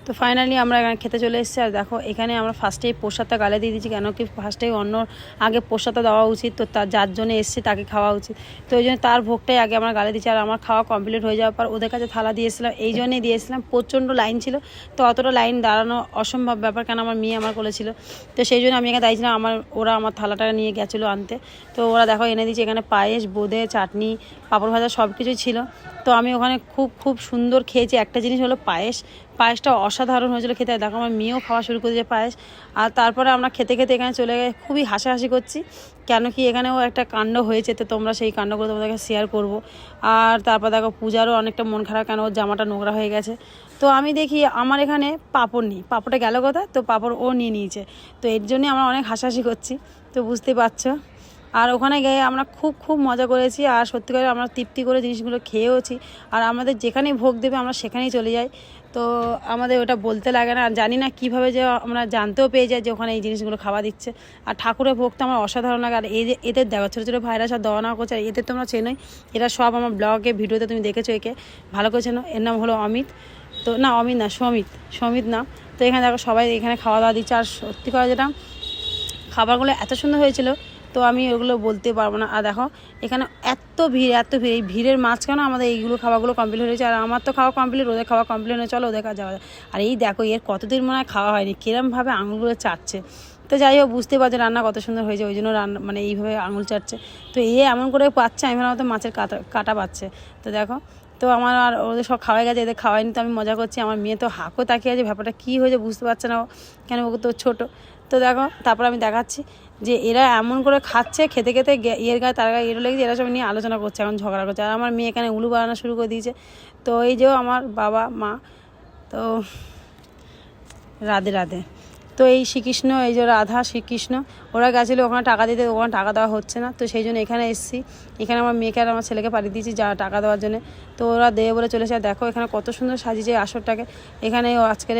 তো ফাইনালি আমরা এখানে খেতে চলে এসেছি। আর দেখো এখানে আমরা ফার্স্টেই প্রসাদটা গালে দিয়ে দিচ্ছি, কেন কি ফার্স্টেই অন্য আগে প্রসাদটা দেওয়া উচিত, তো তার যার জন্য এসছে তাকে খাওয়া উচিত, তো ওই জন্য তার ভোগটাই আগে আমরা গালে দিচ্ছি। আর আমার খাওয়া কমপ্লিট হয়ে যাওয়ার পর ওদের কাছে থালা দিয়েছিলাম, এই জন্যই দিয়েছিলাম, প্রচণ্ড লাইন ছিল, তো অতটা লাইন দাঁড়ানো অসম্ভব ব্যাপার, কেন আমার মেয়ে আমার করেছিল, তো সেই জন্য আমি এখানে দাঁড়িয়েছিলাম। ওরা আমার থালাটা নিয়ে গেছিলো আনতে, তো ওরা দেখো এনে দিচ্ছে এখানে পায়েস, বোঁদে, চাটনি, পাঁপড় ভাজা সব কিছুই ছিল। তো আমি ওখানে খুব সুন্দর খেয়েছি। একটা জিনিস হলো পায়েসটা অসাধারণ হয়েছিল খেতে। দেখো আমার মেয়েও খাওয়া শুরু করে দিয়েছে পায়েস। আর তারপরে আমরা খেতে এখানে চলে গিয়ে খুবই হাসাহাসি করছি, কেন কি এখানেও একটা কাণ্ড হয়েছে, তো তোমরা সেই কাণ্ডগুলো তোমাদেরকে শেয়ার করব। আর তারপর দেখো পূজারও অনেকটা মন খারাপ, কেন ওর জামাটা নোংরা হয়ে গেছে। তো আমি দেখি আমার এখানে পাঁপড় নেই, পাঁপড়টা গেল কোথায়, তো পাঁপড় ও নিয়ে নিয়েছে, তো এর জন্যই আমরা অনেক হাসাহাসি করছি, তো বুঝতেই পারছো। আর ওখানে গিয়ে আমরা খুব মজা করেছি, আর সত্যি করে আমরা তৃপ্তি করে জিনিসগুলো খেয়েওছি। আর আমাদের যেখানেই ভোগ দেবে আমরা সেখানেই চলে যাই, তো আমাদের ওটা বলতে লাগে না। আর জানি না কীভাবে যে আমরা জানতেও পেয়ে যাই যে ওখানে এই জিনিসগুলো খাওয়া দিচ্ছে। আর ঠাকুরের ভোগ তো আমার অসাধারণ লাগে। আর এদের দেখো ছোটো ছোটো ভাইরা সব দেওয়া নেওয়া করছে, আর এদের তোমরা চেনোই, এরা সব আমার ব্লগে ভিডিওতে তুমি দেখেছো, একে ভালো করে চেনো। এর নাম হলো অমিত, তো না অমিত না সমিত না। তো এখানে দেখো সবাই এখানে খাওয়া দাওয়া দিচ্ছে। আর সত্যি করে যেটা খাবারগুলো এত সুন্দর হয়েছিল, তো আমি ওগুলো বলতে পারবো না। আর দেখো এখানে এত ভিড় এই ভিড়ের মাঝখানে আমাদের এইগুলো খাওয়াগুলো কমপ্লিট হয়েছে। আর আমার তো খাওয়া কমপ্লিট, ওদের খাওয়া কমপ্লিট হয়ে চলো ওদের কাছে যাওয়া যায়। আর এই দেখো এর কতদিন মনে হয় খাওয়া হয়নি, কিরমভাবে আঙুলগুলো চাটছে। তো যাই হোক বুঝতে পারছে রান্না কত সুন্দর হয়েছে, ওই জন্য রান্না মানে এইভাবে আঙুল চাটছে। তো এমন করে পাচ্ছে, আমি ভাবলাম তো মাছের কাটা পাচ্ছে। তো দেখো তো আমার আর ওদের সব খাওয়াই গেছে, এদের খাওয়াইনি, তো আমি মজা করছি। আমার মেয়ে তো হাঁকও তাকিয়ে আছে, ব্যাপারটা কী হয়েছে বুঝতে পারছে না, কেন ওকে তো ছোটো। তো দেখো তারপর আমি দেখাচ্ছি যে এরা এমন করে খাচ্ছে, খেতে এর গায়ে তার গায়ে এর লেগেছে, এরা সব নিয়ে আলোচনা করছে, এখন ঝগড়া করছে। আর আমার মেয়ে এখানে উলু বানানো শুরু করে দিয়েছে। তো এই যে আমার বাবা মা, তো রাধে। তো এই শ্রীকৃষ্ণ, এই যে রাধা শ্রীকৃষ্ণ, ওরা গেছিলো ওখানে টাকা দিতে, ওখানে টাকা দেওয়া হচ্ছে না, তো সেই জন্য এখানে এসেছি। এখানে আমার মেয়েকে আর আমার ছেলেকে পাঠিয়ে দিয়েছি যা টাকা দেওয়ার জন্য, তো ওরা দেবে বলে চলেছে। আর দেখো এখানে কত সুন্দর সাজিয়েছে আসরটাকে, এখানে আজকের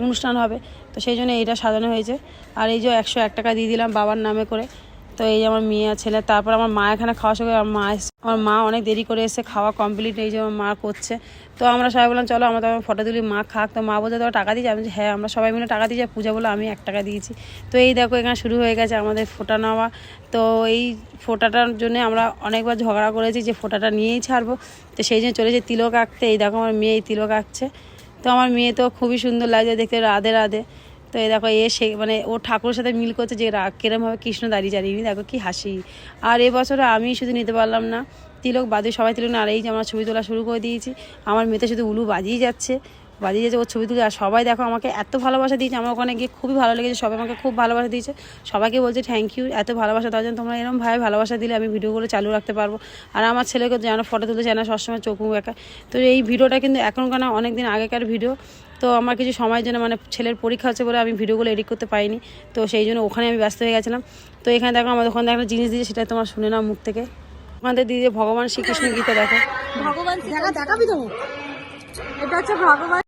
অনুষ্ঠান হবে, তো সেই জন্য এইটা সাজানো হয়েছে। আর এই যে 101 টাকা দিয়ে দিলাম বাবার নামে করে। তো এই যে আমার মেয়ে আর ছেলে, তারপর আমার মা এখানে খাওয়া শুরু করে। আমার মা অনেক দেরি করে এসে খাওয়া কমপ্লিট, এই যে আমার মা করছে। তো আমরা সবাই বললাম চলো আমরা তো ফটো তুলি, মা খাক। তো মা বলতে তো টাকা দিয়েছি, আমি হ্যাঁ আমরা সবাই মিলে টাকা দিয়েছি। পূজা বলে আমি 1 টাকা দিয়েছি। তো এই দেখো এখানে শুরু হয়ে গেছে আমাদের ফোঁটা নেওয়া। তো এই ফোঁটাটার জন্য আমরা অনেকবার ঝগড়া করেছি যে ফোঁটাটা নিয়েই ছাড়বো, তো সেই জন্য চলেছে তিলক আঁকতে। এই দেখো আমার মেয়ে এই তিলক আঁকছে, তো আমার মেয়ে তো খুবই সুন্দর লাগছে দেখতে, রাধে। তো এই দেখো মানে ও ঠাকুরের সাথে মিল করছে যে কিরমভাবে কৃষ্ণ দাঁড়িয়ে দেখো কি হাসি। আর এবছরে আমি শুধু নিতে পারলাম না তিলক, বাদে সবাই তিলক না। আর এই যে আমরা ছবি তোলা শুরু করে দিয়েছি, আমার মেয়েতে শুধু উলু বাজিয়ে যাচ্ছে ওর ছবি তুলে। আর সবাই দেখো আমাকে এত ভালোবাসা দিয়েছে, আমার ওখানে গিয়ে খুবই ভালো লেগেছে, সবাই আমাকে খুব ভালোবাসা দিয়েছে। সবাইকে বলছে থ্যাংক ইউ এত ভালোবাসা দেওয়ার জন্য, তোমরা এরকমভাবে ভালোবাসা দিলে আমি ভিডিওগুলো চালু রাখতে পারবো। আর আমার ছেলেকে যেন ফটো তুলতে চায় না, সবসময় চোখ মুখ একা। তো এই ভিডিওটা কিন্তু এখনকার না, অনেক দিন আগেকার ভিডিও। তো আমার কিছু সময়ের জন্য মানে ছেলের পরীক্ষা হচ্ছে বলে আমি ভিডিওগুলো এডিট করতে পারিনি, তো সেই জন্য ওখানে আমি ব্যস্ত হয়ে গেছিলাম। তো এখানে দেখো আমাদের ওখানে একটা জিনিস দিয়েছে, সেটা তোমার শুনে নাও মুখ থেকে। ওখানে দিদি ভগবান শ্রীকৃষ্ণ গীতা দেখো, ভগবান দেখাবি তো, এটা হচ্ছে ভগবান।